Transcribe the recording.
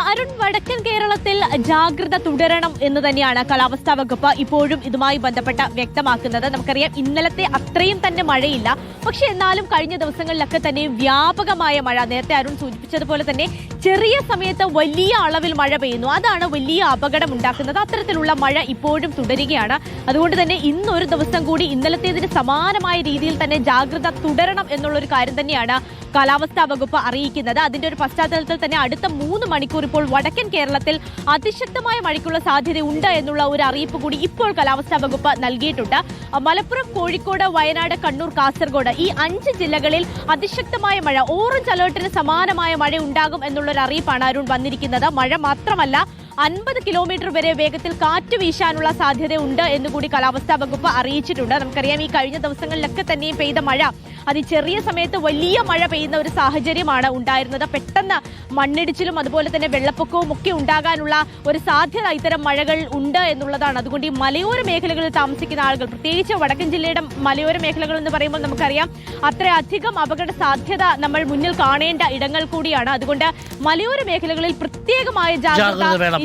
അരുൺ, വടക്കൻ കേരളത്തിൽ ജാഗ്രത തുടരണം എന്ന് തന്നെയാണ് കാലാവസ്ഥാ വകുപ്പ് ഇപ്പോഴും ഇതുമായി ബന്ധപ്പെട്ട വ്യക്തമാക്കുന്നത്. നമുക്കറിയാം ഇന്നലത്തെ അത്രയും തന്നെ മഴയില്ല, പക്ഷെ എന്നാലും കഴിഞ്ഞ ദിവസങ്ങളിലൊക്കെ തന്നെ വ്യാപകമായ മഴ, നേരത്തെ അരുൺ സൂചിപ്പിച്ചതുപോലെ തന്നെ ചെറിയ സമയത്ത് വലിയ അളവിൽ മഴ പെയ്യുന്നു. അതാണ് വലിയ അപകടം ഉണ്ടാക്കുന്നത്. അത്തരത്തിലുള്ള മഴ ഇപ്പോഴും തുടരുകയാണ്. അതുകൊണ്ട് തന്നെ ഇന്നൊരു ദിവസം കൂടി ഇന്നലത്തേതിന് സമാനമായ രീതിയിൽ തന്നെ ജാഗ്രത തുടരണം എന്നുള്ളൊരു കാര്യം തന്നെയാണ് കാലാവസ്ഥാ വകുപ്പ് അറിയിക്കുന്നത്. അതിന്റെ ഒരു പശ്ചാത്തലത്തിൽ തന്നെ അടുത്ത 3 മണിക്കൂർ ഇപ്പോൾ വടക്കൻ കേരളത്തിൽ അതിശക്തമായ മഴയ്ക്കുള്ള സാധ്യതയുണ്ട് എന്നുള്ള ഒരു അറിയിപ്പ് കൂടി ഇപ്പോൾ കാലാവസ്ഥാ വകുപ്പ് നൽകിയിട്ടുണ്ട്. മലപ്പുറം, കോഴിക്കോട്, വയനാട്, കണ്ണൂർ, കാസർഗോഡ് ഈ 5 ജില്ലകളിൽ അതിശക്തമായ മഴ, ഓറഞ്ച് അലേർട്ടിന് സമാനമായ മഴ ഉണ്ടാകും എന്നുള്ളൊരു അറിയിപ്പാണ് അരുൺ വന്നിരിക്കുന്നത്. മഴ മാത്രമല്ല, 50 കിലോമീറ്റർ വരെ വേഗത്തിൽ കാറ്റ് വീശാനുള്ള സാധ്യതയുണ്ട് എന്നുകൂടി കാലാവസ്ഥാ വകുപ്പ് അറിയിച്ചിട്ടുണ്ട്. നമുക്കറിയാം ഈ കഴിഞ്ഞ ദിവസങ്ങളിലൊക്കെ തന്നെയും പെയ്ത മഴ, അത് ചെറിയ സമയത്ത് വലിയ മഴ പെയ്യുന്ന ഒരു സാഹചര്യമാണ് ഉണ്ടായിരുന്നത്. പെട്ടെന്ന് മണ്ണിടിച്ചിലും അതുപോലെ തന്നെ വെള്ളപ്പൊക്കവും ഒക്കെ ഉണ്ടാകാനുള്ള ഒരു സാധ്യത ഇത്തരം മഴകൾ ഉണ്ട് എന്നുള്ളതാണ്. അതുകൊണ്ട് ഈ മലയോര മേഖലകളിൽ താമസിക്കുന്ന ആളുകൾ, പ്രത്യേകിച്ച് വടക്കൻ ജില്ലയുടെ മലയോര മേഖലകൾ എന്ന് പറയുമ്പോൾ നമുക്കറിയാം അത്രയധികം അപകട സാധ്യത നമ്മൾ മുന്നിൽ കാണേണ്ട ഇടങ്ങൾ കൂടിയാണ്. അതുകൊണ്ട് മലയോര മേഖലകളിൽ പ്രത്യേകമായ ജാഗ്രത